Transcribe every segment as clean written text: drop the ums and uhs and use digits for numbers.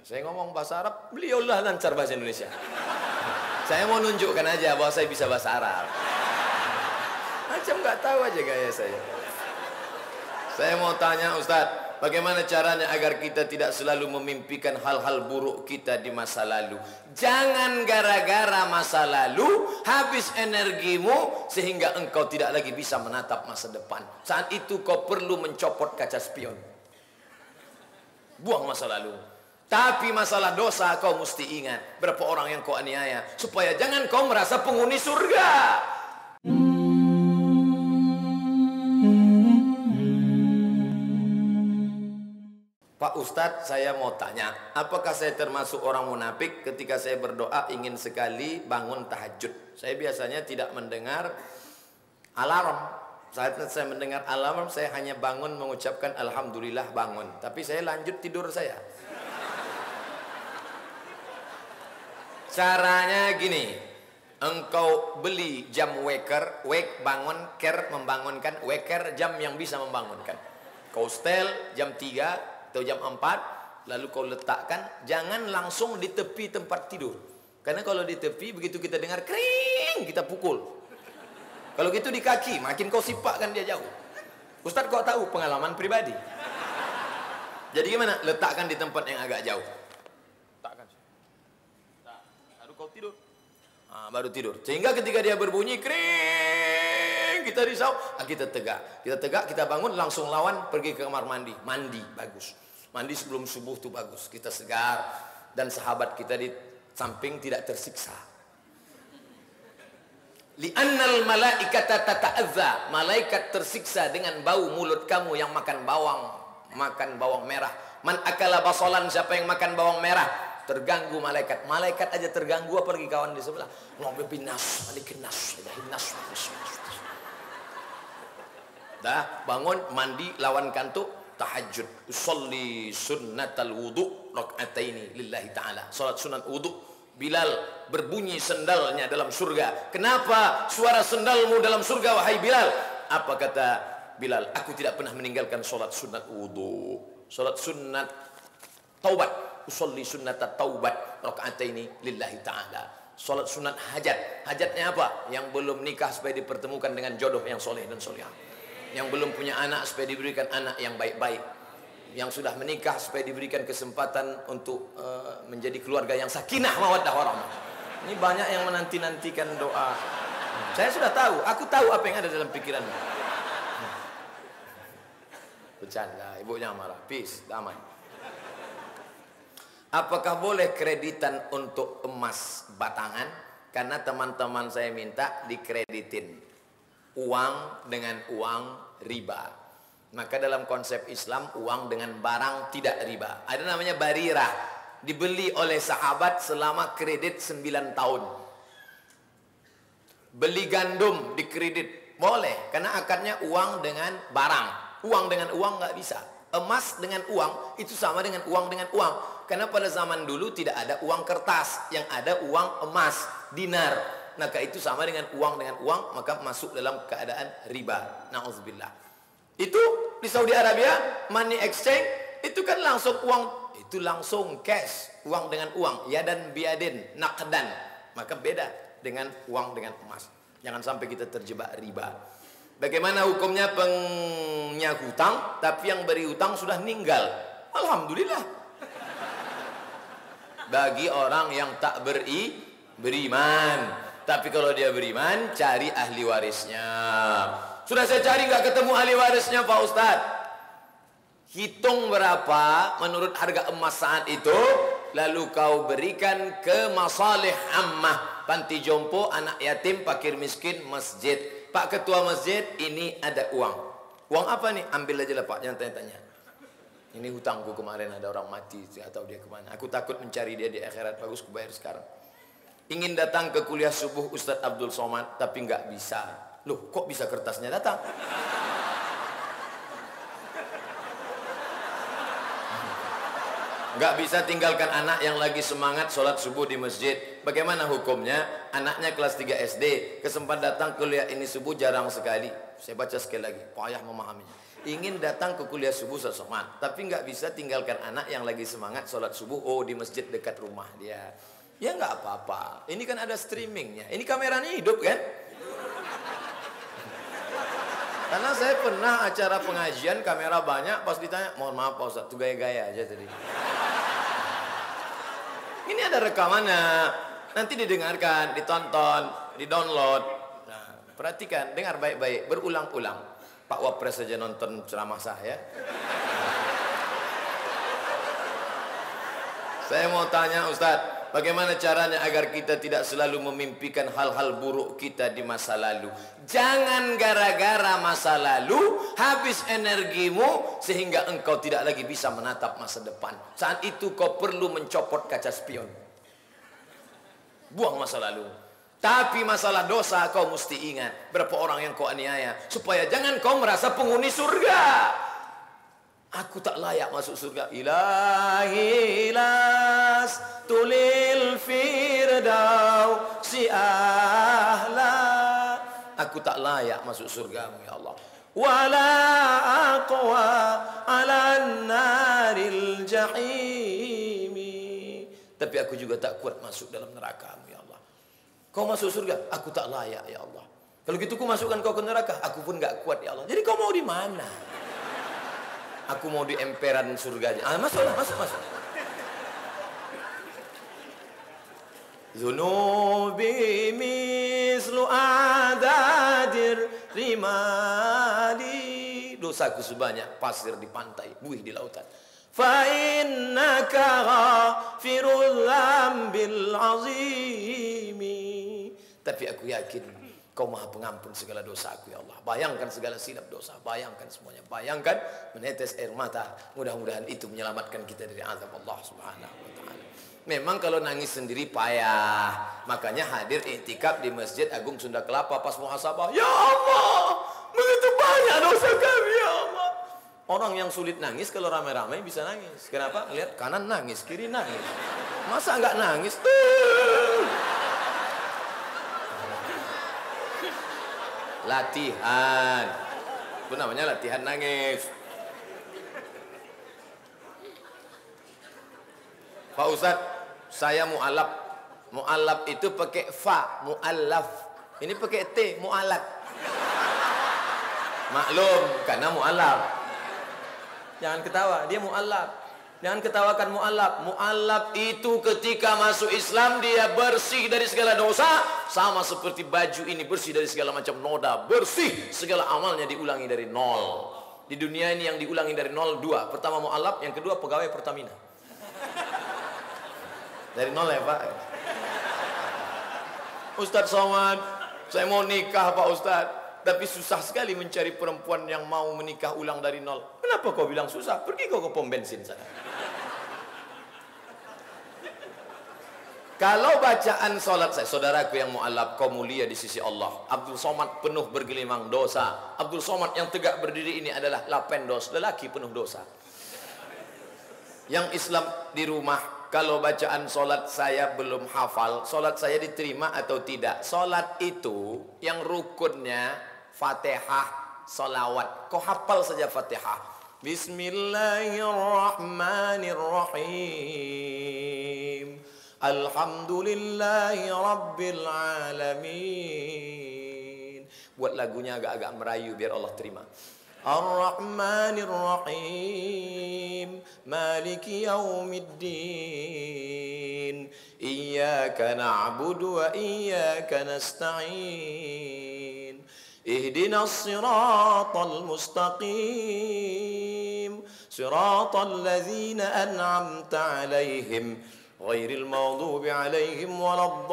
Saya ngomong bahasa Arab, beliaulah lancar bahasa Indonesia. Saya mau nunjukkan aja bahwa saya bisa bahasa Arab. Macam nggak tahu aja gaya saya. Saya mau tanya Ustadz, bagaimana caranya agar kita tidak selalu memimpikan hal-hal buruk kita di masa lalu? Jangan gara-gara masa lalu habis energimu sehingga engkau tidak lagi bisa menatap masa depan. Saat itu kau perlu mencopot kaca spion. Buang masa lalu. Tapi masalah dosa kau mesti ingat berapa orang yang kau aniaya, supaya jangan kau merasa penghuni surga. Pak Ustadz, saya mau tanya, apakah saya termasuk orang munafik ketika saya berdoa ingin sekali bangun tahajud? Saya biasanya tidak mendengar alarm. Saat saya mendengar alarm, saya hanya bangun mengucapkan Alhamdulillah bangun. Tapi saya lanjut tidur saya. Caranya gini, engkau beli jam waker, wake bangun, care membangunkan, waker jam yang bisa membangunkan. Kau setel jam 3 atau jam 4, lalu kau letakkan, jangan langsung di tepi tempat tidur. Karena kalau di tepi, begitu kita dengar kering, kita pukul. Kalau gitu di kaki, makin kau sipakkan dia jauh. Ustadz kau tahu pengalaman pribadi. Jadi gimana? Letakkan di tempat yang agak jauh. Letakkan. Baru kau tidur. Baru tidur. Sehingga ketika dia berbunyi kering, kita risau, kita tegak. Kita tegak, kita bangun, langsung lawan pergi ke kamar mandi. Mandi, bagus. Mandi sebelum subuh tuh bagus. Kita segar dan sahabat kita di samping tidak tersiksa. Li'annal malaikata tata'adza, malaikat tersiksa dengan bau mulut kamu yang makan bawang merah. Man akala basolan, siapa yang makan bawang merah terganggu malaikat. Malaikat aja terganggu, apalagi kawan di sebelah. Ngobrol binas, alikinas, hinas. Dah bangun, mandi, lawan kantuk, tahajud. Usolli sunnatal wudu rak'ataini lillahi ta'ala. Salat sunat wudu. Bilal berbunyi sendalnya dalam surga. Kenapa suara sendalmu dalam surga wahai Bilal? Apa kata Bilal? Aku tidak pernah meninggalkan solat sunat wudu, solat sunat taubat. Usolli sunnata taubat raka'ataini lillahi ta'ala. Solat sunat hajat. Hajatnya apa? Yang belum nikah supaya dipertemukan dengan jodoh yang soleh dan solehah. Yang belum punya anak supaya diberikan anak yang baik-baik. Yang sudah menikah supaya diberikan kesempatan untuk menjadi keluarga yang sakinah mawaddah warahmah. Ini banyak yang menanti-nantikan doa. Saya sudah tahu, aku tahu apa yang ada dalam pikiranmu. Bercanda, ibu jangan marah. Peace, damai. Apakah boleh kreditan untuk emas batangan? Karena teman-teman saya minta dikreditin uang dengan uang riba. Maka dalam konsep Islam, uang dengan barang tidak riba. Ada namanya barirah, dibeli oleh sahabat selama kredit 9 tahun. Beli gandum dikredit boleh, karena akarnya uang dengan barang. Uang dengan uang nggak bisa. Emas dengan uang itu sama dengan uang dengan uang. Karena pada zaman dulu tidak ada uang kertas, yang ada uang emas, dinar. Maka itu sama dengan uang, maka masuk dalam keadaan riba. Na'udzubillah. Itu di Saudi Arabia, money exchange itu kan langsung uang, itu langsung cash, uang dengan uang, yadan biadin, naqdan. Maka beda dengan uang dengan emas. Jangan sampai kita terjebak riba. Bagaimana hukumnya punya hutang tapi yang beri hutang sudah meninggal? Alhamdulillah. Bagi orang yang tak beriman. Tapi kalau dia beriman, cari ahli warisnya. Sudah saya cari nggak ketemu ahli warisnya Pak Ustadz. Hitung berapa menurut harga emas saat itu, lalu kau berikan ke masalih ammah, panti jompo, anak yatim, fakir miskin, masjid. Pak Ketua Masjid, ini ada uang. Uang apa nih? Ambil aja lah Pak, jangan tanya-tanya. Ini hutangku kemarin, ada orang mati, atau dia kemana. Aku takut mencari dia di akhirat, bagus kubayar sekarang. Ingin datang ke kuliah subuh Ustadz Abdul Somad, tapi nggak bisa. Loh, kok bisa kertasnya datang? Nggak bisa tinggalkan anak yang lagi semangat sholat subuh di masjid. Bagaimana hukumnya? Anaknya kelas 3 SD, kesempatan datang kuliah ini subuh jarang sekali. Saya baca sekali lagi, payah memahaminya. Ingin datang ke kuliah subuh Ustaz Somad, tapi nggak bisa tinggalkan anak yang lagi semangat sholat subuh. Oh, di masjid dekat rumah dia. Ya nggak apa-apa. Ini kan ada streamingnya. Ini kameranya hidup kan? Karena saya pernah acara pengajian kamera banyak, pas ditanya, mohon maaf Pak Ustaz, itu gaya-gaya aja tadi. Ini ada rekamannya, nanti didengarkan, ditonton, didownload. Nah, perhatikan, dengar baik-baik, berulang-ulang. Pak Wapres saja nonton ceramah saya. Saya mau tanya Ustadz, bagaimana caranya agar kita tidak selalu memimpikan hal-hal buruk kita di masa lalu? Jangan gara-gara masa lalu habis energimu sehingga engkau tidak lagi bisa menatap masa depan. Saat itu kau perlu mencopot kaca spion. Buang masa lalu. Tapi masalah dosa kau mesti ingat berapa orang yang kau aniaya, supaya jangan kau merasa penghuni surga. Aku tak layak masuk surga. Ilahi las tulil firdaus si ahla. Aku tak layak masuk surgamu ya Allah. Wala aqwa ala naril jahimi. Tapi aku juga tak kuat masuk dalam neraka-Mu ya Allah. Kau masuk surga, aku tak layak ya Allah. Kalau gitu ku masukkan kau ke neraka, aku pun gak kuat ya Allah. Jadi kau mau di mana? Aku mau di emperan surganya. Masuklah, masuk. Zunubi mislu adadir rimali. Dosaku sebanyak pasir di pantai, buih di lautan. Fa innaka ghafirul dzambil azimi. Tapi aku yakin Kau maha pengampun segala dosa aku ya Allah. Bayangkan segala silap dosa. Bayangkan semuanya. Bayangkan menetes air mata. Mudah-mudahan itu menyelamatkan kita dari azab Allah subhanahu wa ta'ala. Memang kalau nangis sendiri payah. Makanya hadir iktikaf di Masjid Agung Sunda Kelapa pas muhasabah. Ya Allah, begitu banyak dosa kami ya Allah. Orang yang sulit nangis kalau ramai-ramai bisa nangis. Kenapa? Lihat kanan nangis, kiri nangis. Masa enggak nangis? Latihan. Itu namanya latihan nangis. Pak Ustadz, saya mu'alaf. Mu'alaf itu pakai fa, mu'alaf. Ini pakai t, mu'alaf. Maklum, karena mu'alaf. Jangan ketawa, dia mu'alaf. Jangan ketawakan mu'alaf. Mu'alaf itu ketika masuk Islam dia bersih dari segala dosa. Sama seperti baju ini bersih dari segala macam noda. Bersih, segala amalnya diulangi dari nol. Di dunia ini yang diulangi dari nol dua. Pertama mu'alaf, yang kedua pegawai Pertamina. Dari nol ya Pak. Ustadz Somad, saya mau nikah Pak Ustadz. Tapi susah sekali mencari perempuan yang mau menikah ulang dari nol. Kenapa kau bilang susah? Pergi kau ke pom bensin sana. Kalau bacaan solat saya, saudaraku yang mu'alaf, kau mulia di sisi Allah. Abdul Somad penuh bergelimang dosa. Abdul Somad yang tegak berdiri ini adalah lapendos, lelaki penuh dosa. Yang Islam di rumah, kalau bacaan solat saya belum hafal, solat saya diterima atau tidak? Solat itu yang rukunnya Fatihah, solawat. Kau hafal saja Fatihah. Bismillahirrahmanirrahim. Alhamdulillahi Rabbil Alamin. Buat lagunya agak-agak merayu biar Allah terima. Ar-Rahmanir-Rahim. Maliki yaumiddin. Iyyaka na'budu wa iyyaka nasta'in. Ihdinas siratal mustaqim. Siratal ladzina an'amta 'alaihim ghairil maghdubi 'alaihim waladdallin.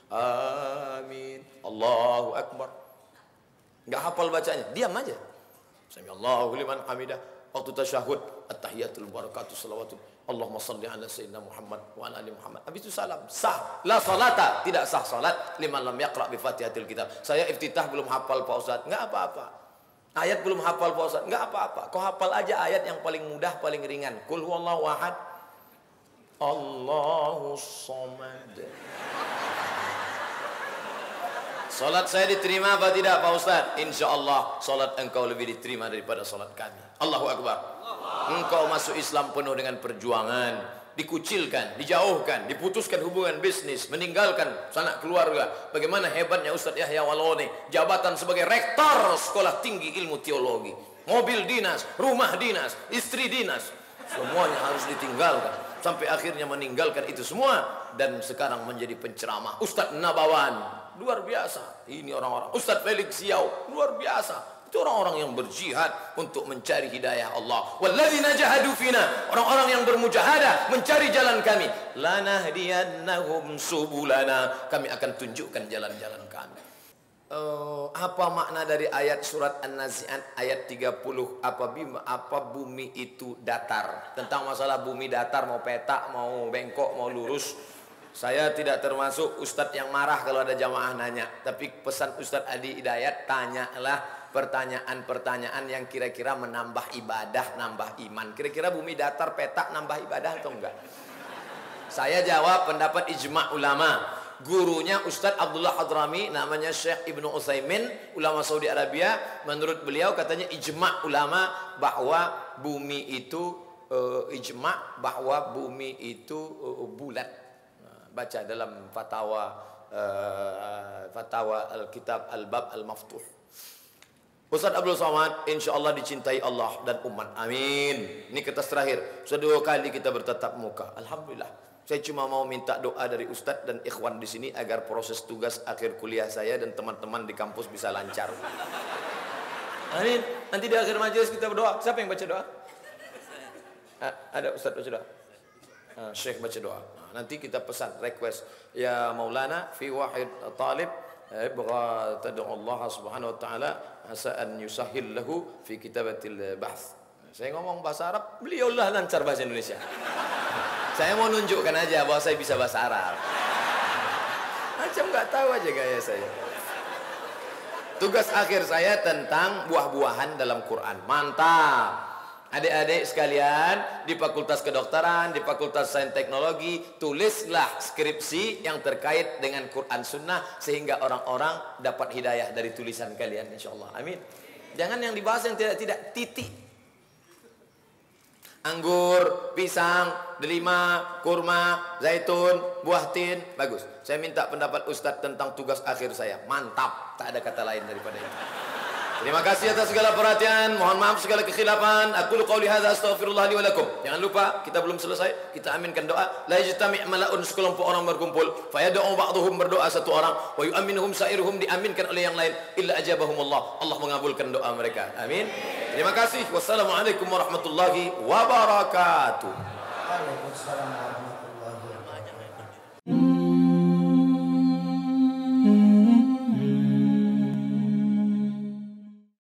Amin. Allahu akbar. Enggak hafal bacanya, diam aja. Samiallahu liman hamidah. Waktu tasyahud, at-tahiyatul barakatuh salawatun. Allahumma salli ala sayyidina Muhammad wa ala ali Muhammad. Habis itu salam. Sah. La salata, tidak sah salat liman lam yaqra bi Fatihatil Kitab. Saya iftitah belum hafal Pak Ustaz. Enggak apa-apa. Ayat belum hafal Pak Ustaz. Enggak apa-apa. Kau hafal aja ayat yang paling mudah, paling ringan. Qul huwallahu ahad. Allahus samad. Salat saya diterima apa tidak Pak Ustaz? Insya Allah salat engkau lebih diterima daripada salat kami. Allahu Akbar. Engkau masuk Islam penuh dengan perjuangan, dikucilkan, dijauhkan, diputuskan hubungan bisnis, meninggalkan sanak keluarga. Bagaimana hebatnya Ustaz Yahya Waloni, jabatan sebagai rektor sekolah tinggi ilmu teologi, mobil dinas, rumah dinas, istri dinas, semuanya harus ditinggalkan. Sampai akhirnya meninggalkan itu semua dan sekarang menjadi penceramah. Ustaz Nabawan, luar biasa. Ini orang-orang. Ustaz Felix Siau, luar biasa. Itu orang-orang yang berjihad untuk mencari hidayah Allah. Walladzina jahadu fina, orang-orang yang bermujahadah mencari jalan kami. Lanahdiyannahum subulana, kami akan tunjukkan jalan-jalan kami. Apa makna dari ayat surat An-Nazi'at ayat 30? Apa bumi itu datar? Tentang masalah bumi datar, mau petak, mau bengkok, mau lurus. Saya tidak termasuk ustadz yang marah kalau ada jamaah nanya. Tapi pesan Ustadz Adi Hidayat, tanyalah pertanyaan-pertanyaan yang kira-kira menambah ibadah, nambah iman. Kira-kira bumi datar, petak, nambah ibadah atau enggak? Saya jawab pendapat ijma' ulama. Gurunya Ustadz Abdullah Hadrami, namanya Syekh Ibnu Utsaimin, ulama Saudi Arabia. Menurut beliau katanya ijma' ulama bahwa bumi itu bulat. Baca dalam fatwa Al-Kitab Al-Bab Al-Maftuh. Ustaz Abdul Somad insyaallah dicintai Allah dan umat. Amin. Ini kertas terakhir. Sudah 2 kali kita bertatap muka. Alhamdulillah. Saya cuma mau minta doa dari Ustadz dan ikhwan di sini agar proses tugas akhir kuliah saya dan teman-teman di kampus bisa lancar. Amin. Nanti di akhir majelis kita berdoa. Siapa yang baca doa? Ada Ustadz baca doa. Syekh baca doa. Nanti kita pesan request ya Maulana fi wahid talib ibgha tad'u Allah subhanahu wa ta'ala asa an yusahhil lahu fi kitabatil bahth. Saya ngomong bahasa Arab, beliaulah lancar bahasa Indonesia. Saya mau nunjukkan aja bahwa saya bisa bahasa Arab. Macam nggak tahu aja gaya saya. Tugas akhir saya tentang buah-buahan dalam Quran. Mantap. Adik-adik sekalian di Fakultas Kedokteran, di Fakultas Sains Teknologi, tulislah skripsi yang terkait dengan Quran Sunnah sehingga orang-orang dapat hidayah dari tulisan kalian insyaallah. Amin. Jangan yang dibahas yang tidak titik. Anggur, pisang, delima, kurma, zaitun, buah tin, bagus. Saya minta pendapat Ustadz tentang tugas akhir saya. Mantap, tak ada kata lain daripada itu. Terima kasih atas segala perhatian. Mohon maaf segala kekhilafan. Aqulu qauli hadza astaghfirullah li wa lakum. Jangan lupa, kita belum selesai. Kita aminkan doa. La yajtami' mala'un, sekelompok orang berkumpul. Fayad'u ba'dhum, berdoa satu orang. Wa yu'minuhum sa'iruhum, diaminkan oleh yang lain. Illa ajabahumullah. Allah mengabulkan doa mereka. Amin. Terima kasih. Wassalamualaikum warahmatullahi wabarakatuh. Waalaikumsalam warahmatullahi wabarakatuh.